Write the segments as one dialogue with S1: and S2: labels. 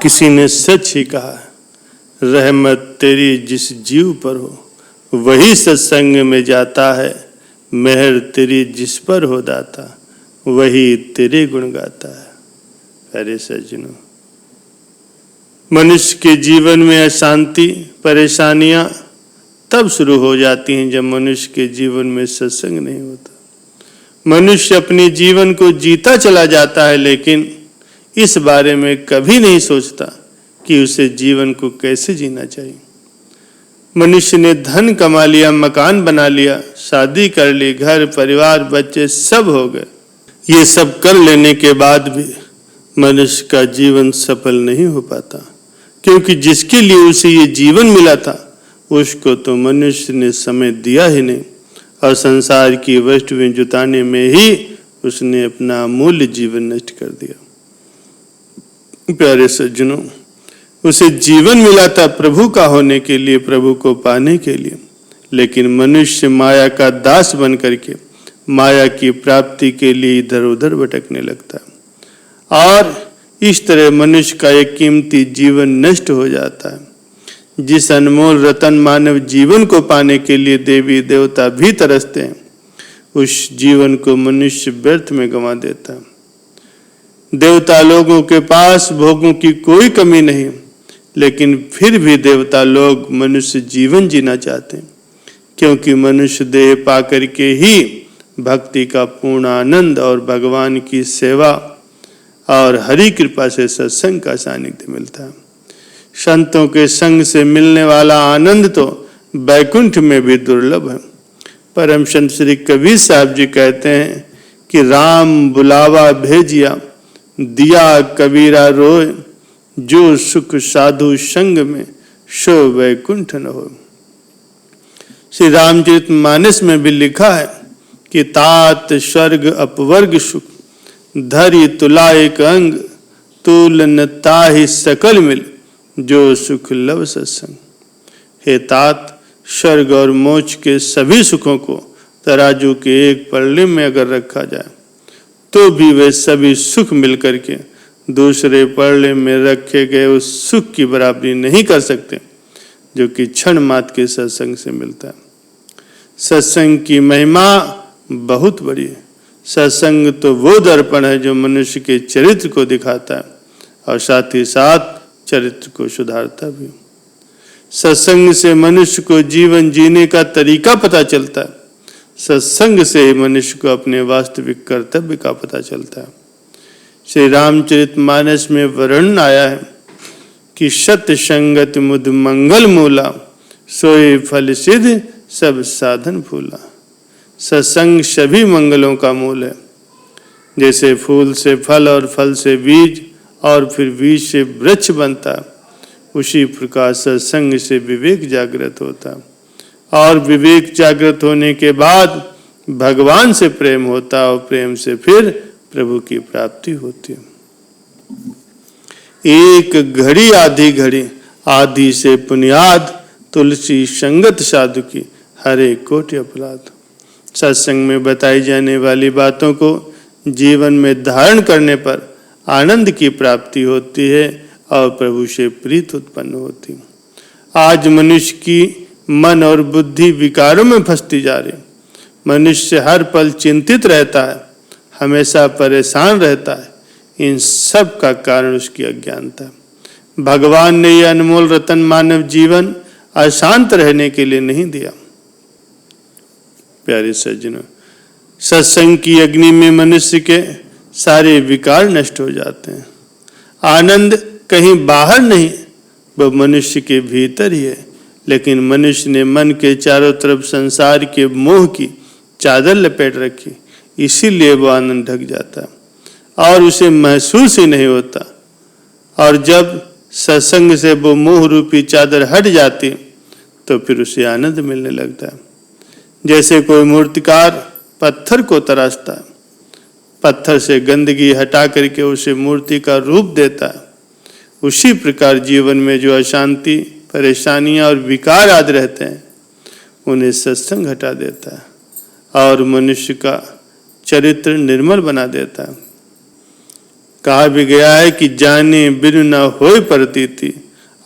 S1: किसी ने सच ही कहा, रहमत तेरी जिस जीव पर हो वही सत्संग में जाता है, मेहर तेरी जिस पर हो दाता वही तेरे गुण गाता है। प्यारे सज्जनों, मनुष्य के जीवन में अशांति परेशानियां तब शुरू हो जाती हैं जब मनुष्य के जीवन में सत्संग नहीं होता। मनुष्य अपने जीवन को जीता चला जाता है, लेकिन इस बारे में कभी नहीं सोचता कि उसे जीवन को कैसे जीना चाहिए। मनुष्य ने धन कमा लिया, मकान बना लिया, शादी कर ली, घर परिवार बच्चे सब हो गए। ये सब कर लेने के बाद भी मनुष्य का जीवन सफल नहीं हो पाता, क्योंकि जिसके लिए उसे ये जीवन मिला था उसको तो मनुष्य ने समय दिया ही नहीं, और संसार की वस्तुएं जुटाने में ही उसने अपना अमूल्य जीवन नष्ट कर दिया। प्यारे सज्जनों, उसे जीवन मिला था प्रभु का होने के लिए, प्रभु को पाने के लिए, लेकिन मनुष्य माया का दास बन करके माया की प्राप्ति के लिए इधर उधर भटकने लगता है, और इस तरह मनुष्य का एक कीमती जीवन नष्ट हो जाता है। जिस अनमोल रतन मानव जीवन को पाने के लिए देवी देवता भी तरसते हैं, उस जीवन को मनुष्य व्यर्थ में गंवा देता है। देवता लोगों के पास भोगों की कोई कमी नहीं, लेकिन फिर भी देवता लोग मनुष्य जीवन जीना चाहते हैं, क्योंकि मनुष्य देह पाकर के ही भक्ति का पूर्ण आनंद और भगवान की सेवा और हरि कृपा से सत्संग का सानिध्य मिलता है। संतों के संग से मिलने वाला आनंद तो बैकुंठ में भी दुर्लभ है। परम संत श्री कबीर साहब जी कहते हैं कि राम बुलावा भेजिया, दिया कबीरा रोय, जो सुख साधु संग में सो वैकुंठ न हो। श्री रामचरितमानस में भी लिखा है कि तात स्वर्ग अपवर्ग सुख, धरि तुला एक अंग, तुलन ताहि सकल मिल, जो सुख लव सत्संग। हे तात, स्वर्ग और मोक्ष के सभी सुखों को तराजू के एक पल्ले में अगर रखा जाए तो भी वे सभी सुख मिलकर के दूसरे पल्ले में रखे गए उस सुख की बराबरी नहीं कर सकते जो कि क्षण मात्र के सत्संग से मिलता है। सत्संग की महिमा बहुत बड़ी है। सत्संग तो वो दर्पण है जो मनुष्य के चरित्र को दिखाता है और साथ ही साथ चरित्र को सुधारता भी। सत्संग से मनुष्य को जीवन जीने का तरीका पता चलता है। सत्संग से ही मनुष्य को अपने वास्तविक कर्तव्य का पता चलता है। श्री रामचरितमानस में वर्णन आया है कि सत्य संगत मुद मंगल मूला, सोए फल सिद्ध सब साधन फूला। सत्संग सभी मंगलों का मूल है। जैसे फूल से फल और फल से बीज और फिर बीज से वृक्ष बनता, उसी प्रकार सत्संग से विवेक जागृत होता, और विवेक जागृत होने के बाद भगवान से प्रेम होता और प्रेम से फिर प्रभु की प्राप्ति होती है। एक घड़ी आधी घड़ी, आधी से पुनियाद, तुलसी संगत साधु की, हरे कोटि अपराध। सत्संग में बताई जाने वाली बातों को जीवन में धारण करने पर आनंद की प्राप्ति होती है और प्रभु से प्रीति उत्पन्न होती है। आज मनुष्य की मन और बुद्धि विकारों में फंसती जा रही। मनुष्य हर पल चिंतित रहता है, हमेशा परेशान रहता है। इन सब का कारण उसकी अज्ञानता है। भगवान ने यह अनमोल रतन मानव जीवन अशांत रहने के लिए नहीं दिया। प्यारे सज्जनों, सत्संग की अग्नि में मनुष्य के सारे विकार नष्ट हो जाते हैं। आनंद कहीं बाहर नहीं, वह मनुष्य के भीतर ही है। लेकिन मनुष्य ने मन के चारों तरफ संसार के मोह की चादर लपेट रखी, इसीलिए वो आनंद ढक जाता और उसे महसूस ही नहीं होता। और जब सत्संग से वो मोह रूपी चादर हट जाती तो फिर उसे आनंद मिलने लगता है। जैसे कोई मूर्तिकार पत्थर को तराशता है, पत्थर से गंदगी हटा करके उसे मूर्ति का रूप देता है, उसी प्रकार जीवन में जो अशांति परेशानियां और विकार आदि रहते हैं उन्हें सत्संग हटा देता है और मनुष्य का चरित्र निर्मल बना देता है। कहा भी गया है कि जाने बिनु न होय प्रतीति,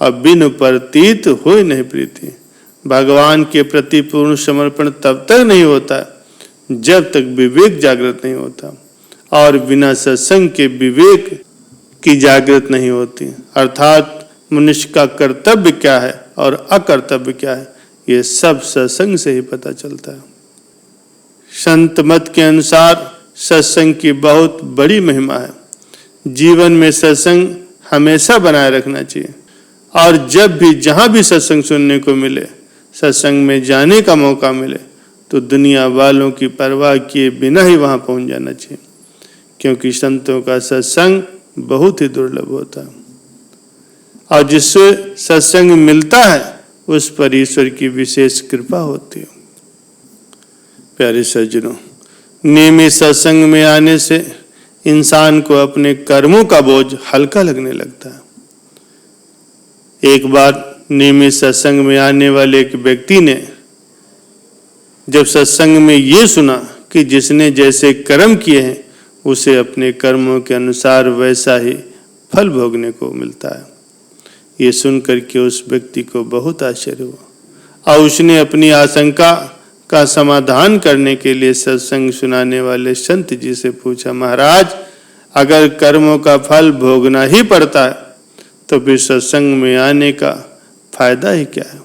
S1: अब बिनु प्रतीत होय नहीं प्रीति। भगवान के प्रति पूर्ण समर्पण तब तक नहीं होता जब तक विवेक जागृत नहीं होता, और बिना सत्संग के विवेक की जागृत नहीं होती। अर्थात मनुष्य का कर्तव्य क्या है और अकर्तव्य क्या है, ये सब सत्संग से ही पता चलता है। संत मत के अनुसार सत्संग की बहुत बड़ी महिमा है। जीवन में सत्संग हमेशा बनाए रखना चाहिए, और जब भी जहां भी सत्संग सुनने को मिले, सत्संग में जाने का मौका मिले, तो दुनिया वालों की परवाह किए बिना ही वहां पहुंच जाना चाहिए, क्योंकि संतों का सत्संग बहुत ही दुर्लभ होता है, और जिससे सत्संग मिलता है उस पर ईश्वर की विशेष कृपा होती है। प्यारे सज्जनों, नियमित सत्संग में आने से इंसान को अपने कर्मों का बोझ हल्का लगने लगता है। एक बार नियमित सत्संग में आने वाले एक व्यक्ति ने जब सत्संग में ये सुना कि जिसने जैसे कर्म किए हैं उसे अपने कर्मों के अनुसार वैसा ही फल भोगने को मिलता है, ये सुनकर के उस व्यक्ति को बहुत आश्चर्य हुआ, और उसने अपनी आशंका का समाधान करने के लिए सत्संग सुनाने वाले संत जी से पूछा, महाराज, अगर कर्मों का फल भोगना ही पड़ता है तो फिर सत्संग में आने का फायदा ही क्या है?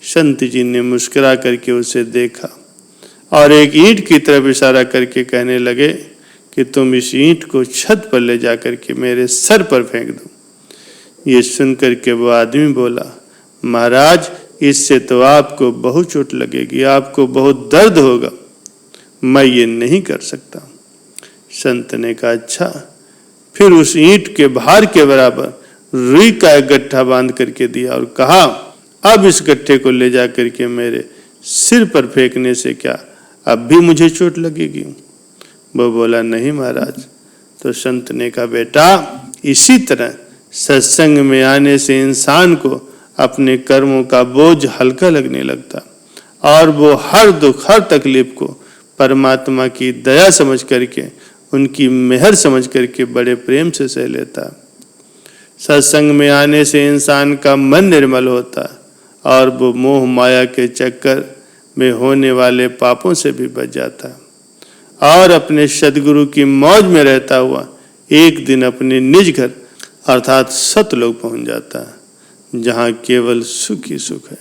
S1: संत जी ने मुस्कुरा करके उसे देखा और एक ईंट की तरफ इशारा करके कहने लगे कि तुम इस ईंट को छत पर ले जाकर के मेरे सर पर फेंक दो। ये सुनकर के वो आदमी बोला, महाराज, इससे तो आपको बहुत चोट लगेगी, आपको बहुत दर्द होगा, मैं ये नहीं कर सकता। संत ने कहा, अच्छा। फिर उस ईंट के भार के बराबर रुई का एक गट्ठा बांध करके दिया और कहा, अब इस गट्ठे को ले जा करके मेरे सिर पर फेंकने से क्या अब भी मुझे चोट लगेगी? वो बोला, नहीं महाराज। तो संत ने कहा, बेटा, इसी तरह सत्संग में आने से इंसान को अपने कर्मों का बोझ हल्का लगने लगता, और वो हर दुख, हर तकलीफ को परमात्मा की दया समझ करके, उनकी मेहर समझ करके बड़े प्रेम से सह लेता। सत्संग में आने से इंसान का मन निर्मल होता और वो मोह माया के चक्कर में होने वाले पापों से भी बच जाता, और अपने सद्गुरु की मौज में रहता हुआ एक दिन अपने निज घर अर्थात सतलोक पहुंच जाता है, जहां केवल सुख ही सुख है।